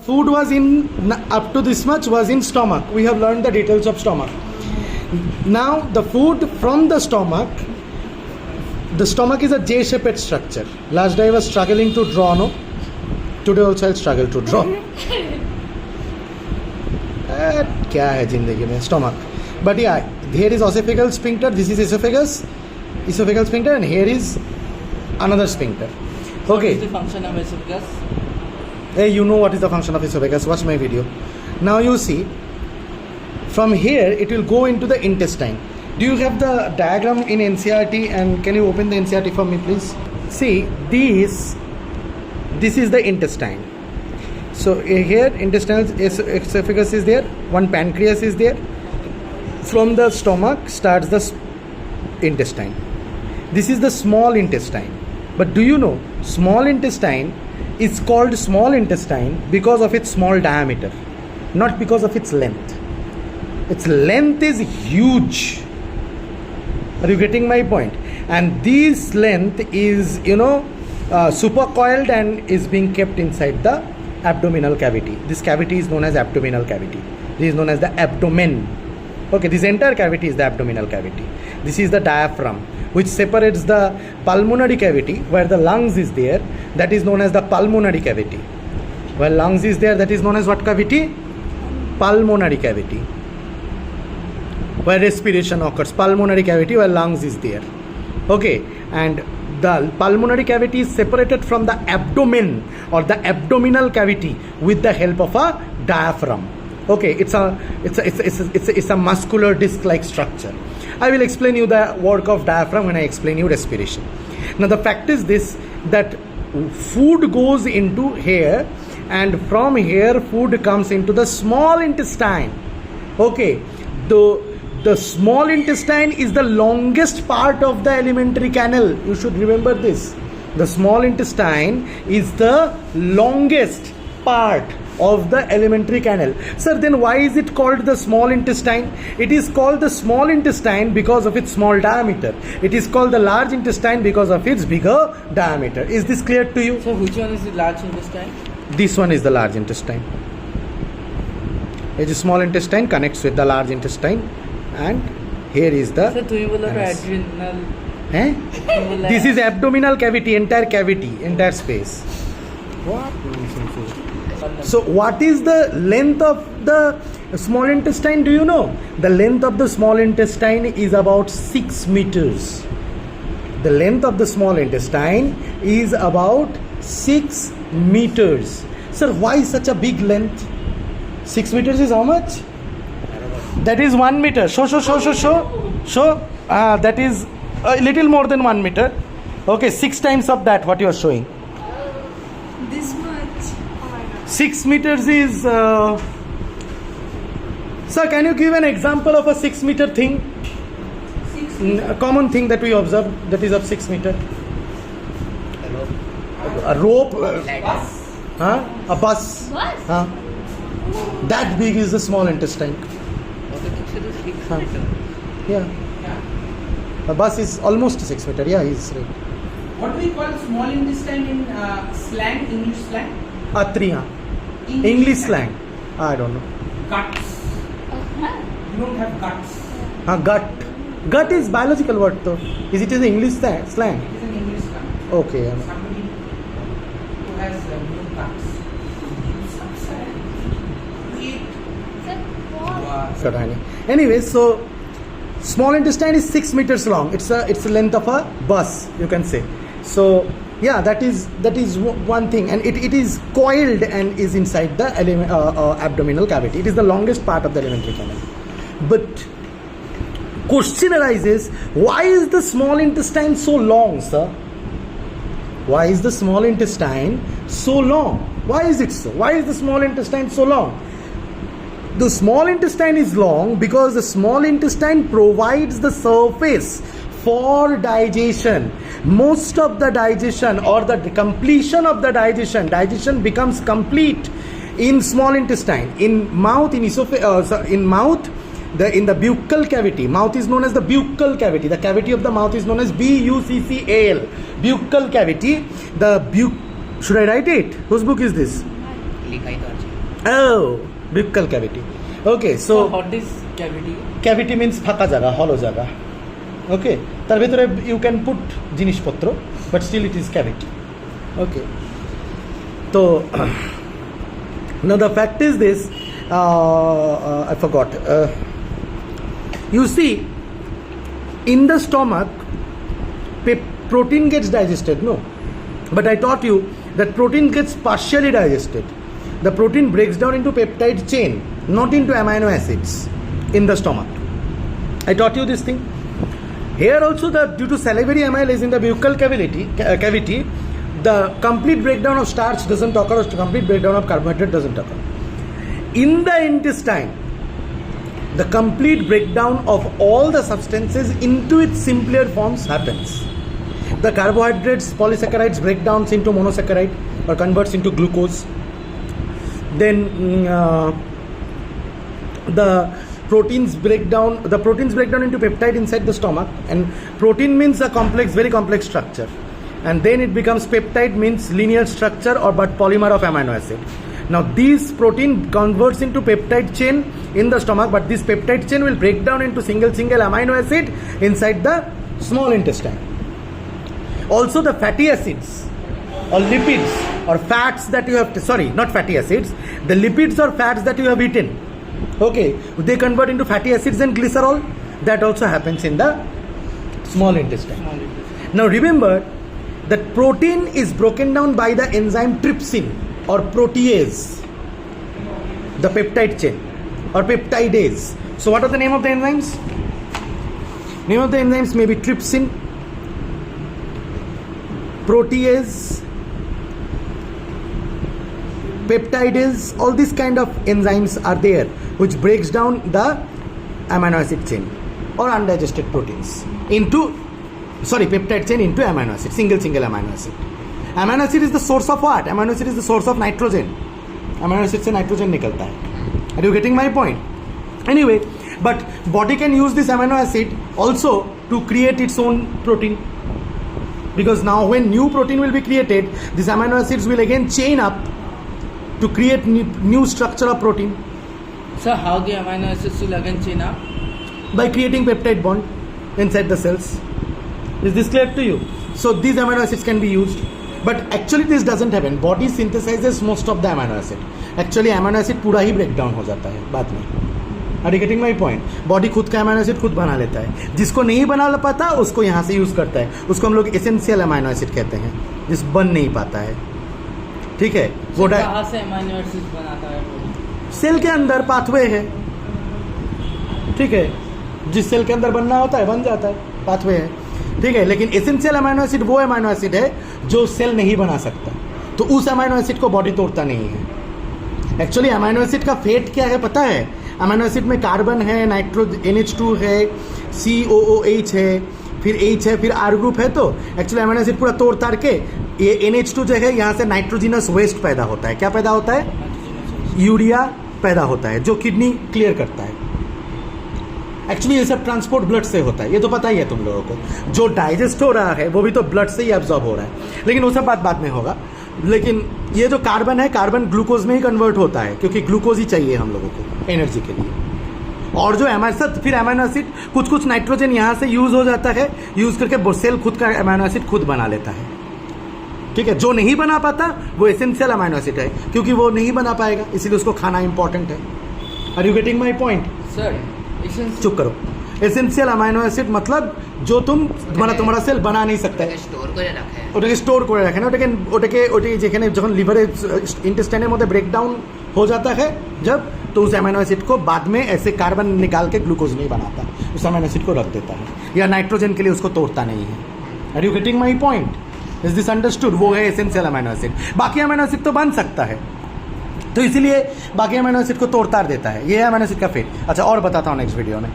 Food was in, up to this much was in stomach. We have learned the details of stomach. Now the food from the stomach is a J-shaped structure. Last day I was struggling to draw, no? Today also I'll struggle to draw. क्या है जिंदगी में stomach. But yeah, here is esophageal sphincter. This is esophageal sphincter, and here is another sphincter. Okay. What is the function of esophagus? Hey, you know what is the function of esophagus. Watch my video. Now you see, from here it will go into the intestine. Do you have the diagram in NCERT, and can you open the NCERT for me, please? See, this is the intestine. So here intestinal esophagus is there, one pancreas is there. From the stomach starts the intestine. This is the small intestine. But do you know, small intestine is called small intestine because of its small diameter, not because of its length. Its length is huge. Are you getting my point? And this length is, supercoiled and is being kept inside the abdominal cavity. This cavity is known as abdominal cavity. This is known as the abdomen. Okay, this entire cavity is the abdominal cavity. This is the diaphragm, which separates the pulmonary cavity where the lungs is there. That is known as the pulmonary cavity. Where lungs is there, that is known as what cavity? Pulmonary cavity. Where respiration occurs, pulmonary cavity where lungs is there. Okay, and the pulmonary cavity is separated from the abdomen or the abdominal cavity with the help of a diaphragm. Okay, it's a muscular disc-like structure. I will explain you the work of diaphragm when I explain you respiration. Now the fact is this, that food goes into here, and from here food comes into the small intestine. Okay, the small intestine is the longest part of the alimentary canal. You should remember this. The small intestine is the longest part of the alimentary canal. Sir, then why is it called the small intestine? It is called the small intestine because of its small diameter. It is called the large intestine because of its bigger diameter. Is this clear to you? So which one is the large intestine? This one is the large intestine. The small intestine connects with the large intestine, and here is the adrenal. This is abdominal cavity, entire space. What nonsense is it? So what is the length of the small intestine? Do you know? The length of the small intestine is about 6 meters. The length of the small intestine is about 6 meters. Sir, why such a big length? 6 meters is how much? That is 1 meter. Show. That is a little more than 1 meter. Okay, 6 times of that, what you are showing. This much. 6 meters is... Sir, can you give an example of a 6 meter thing? 6 meter. A common thing that we observe that is of 6 meter. A rope. Bus. A bus. Bus? That big is the small intestine. Yeah. A bus is almost 6 meter. Yeah, he's right. What do we call small intestine in slang, English slang? Atri, English slang. I don't know. Guts. You don't have guts. Gut. Gut is biological word though. Is it an English slang? It is an English slang. Okay. Somebody who has no guts. Anyway, so small intestine is 6 meters long. It's the length of a bus, you can say. So yeah, that is one thing, and it is coiled and is inside the abdominal cavity. It is the longest part of the alimentary canal. But question arises, why is the small intestine so long, sir? Why is the small intestine so long? Why is it so? Why is the small intestine so long? The small intestine is long because the small intestine provides the surface for digestion. Most of the digestion or the completion of the digestion becomes complete in small intestine. In mouth, in mouth, in the buccal cavity. Mouth is known as the buccal cavity. The cavity of the mouth is known as BUCCAL. Buccal cavity. Should I write it? Whose book is this? buccal cavity. Okay, so what is cavity? Cavity means ফাঁকা জায়গা, হলো জায়গা। Okay, তার ভিতরে you can put জিনিসপত্র, but still it is cavity. Okay, তো now the fact is this, I forgot, you see in the stomach protein gets digested, no, but I taught you that protein gets partially digested. The protein breaks down into peptide chain, not into amino acids in the stomach. I taught you this thing. Here also, due to salivary amylase in the buccal cavity, the complete breakdown of starch doesn't occur, or complete breakdown of carbohydrate doesn't occur. In the intestine, the complete breakdown of all the substances into its simpler forms happens. The carbohydrates, polysaccharides break down into monosaccharide or converts into glucose. Then the proteins break down into peptide inside the stomach, and protein means a complex, very complex structure, and then it becomes peptide, means linear structure or but polymer of amino acid. Now this protein converts into peptide chain in the stomach, but this peptide chain will break down into single amino acid inside the small intestine. Also the fatty acids or lipids or fats that you have, sorry, not fatty acids, the lipids or fats that you have eaten, okay, they convert into fatty acids and glycerol. That also happens in the small intestine. Now remember that protein is broken down by the enzyme trypsin or protease, the peptide chain or peptidase. So what are the name of the enzymes? Name of the enzymes may be trypsin, protease, peptidase. All these kind of enzymes are there which breaks down the amino acid chain or undigested proteins into, sorry, peptide chain into amino acid, single amino acid. Amino acid is the source of what? Amino acid is the source of nitrogen. Amino acid से nitrogen निकलता है. Are you getting my point? Anyway, but body can use this amino acid also to create its own protein, because now when new protein will be created, these amino acids will again chain up to create new structure of protein. So how the amino acids will again chain up? By creating peptide bond inside the cells. Is this clear to you? So these amino acids can be used, but actually this doesn't happen. Body synthesizes most of the amino acid. Actually amino acid पूरा ही break down हो जाता है बाद में. Are you getting my point? Body खुद का amino acid खुद बना लेता है. जिसको नहीं बना पाता उसको यहाँ से यूज करता है. उसको हम लोग essential amino acid कहते हैं, जिस बन नहीं पाता है. ठीक है, वो कहाँ से amino acids बनाता है? सेल के अंदर पाथवे है, ठीक है, जिस सेल के अंदर बनना होता है बन जाता है, पाथवे है, ठीक है. लेकिन एसेंशियल अमाइनो एसिड वो अमाइनो एसिड है जो सेल नहीं बना सकता, तो उस अमाइनो एसिड को बॉडी तोड़ता नहीं है. एक्चुअली अमाइनो एसिड का फेट क्या है पता है? अमाइनो एसिड में कार्बन है, NH2 है, COOH है, फिर H है, फिर R ग्रुप है. तो एक्चुअली अमाइनो एसिड पूरा तोड़ ताड़ के ये NH2 जो है यहाँ से नाइट्रोजिनस वेस्ट पैदा होता है. क्या पैदा होता है? यूरिया पैदा होता है, जो किडनी क्लियर करता है. एक्चुअली ये सब ट्रांसपोर्ट ब्लड से होता है, ये तो पता ही है तुम लोगों को. जो डाइजेस्ट हो रहा है वो भी तो ब्लड से ही एब्जॉर्ब हो रहा है, लेकिन वो सब बात बाद में होगा. लेकिन ये जो कार्बन है, कार्बन ग्लूकोज में ही कन्वर्ट होता है, क्योंकि ग्लूकोज ही चाहिए हम लोगों को एनर्जी के लिए. और जो फिर अमाइनो एसिड कुछ नाइट्रोजन यहाँ से यूज हो जाता है, यूज करके सेल खुद का अमाइनो एसिड खुद बना लेता है. ठीक है, जो नहीं बना पाता वो एसेंशियल अमाइनो एसिड है, क्योंकि वो नहीं बना पाएगा, इसीलिए उसको खाना इंपॉर्टेंट है. Are you getting my point? Sir चुप करो. एसेंशियल अमाइनो एसिड मतलब जो तुम्हारा সেল বানা नहीं सकता है, স্টোর করে রাখে, ওটাকে স্টোর করে রাখে না, ওটাকে যেখানে যখন লিভারে इंटेस्टाइन মধ্যে ब्रेकडाउन हो जाता है जब, तो उस अमाइनो एसिड को बाद में ऐसे कार्बन निकाल के ग्लूकोज नहीं बनाता, उस अमाइनो एसिड को रख देता है, या नाइट्रोजन के लिए उसको तोड़ता नहीं है. Are you getting my point? Is this understood? वो है एसेंशियल अमाइनो एसिड. बाकी अमाइनो एसिड तो बन सकता है, तो इसीलिए बाकी अमाइनो एसिड को तोड़ ताड़ देता है. ये है अमाइनो एसिड का फेट. अच्छा, और बताता हूँ नेक्स्ट वीडियो में.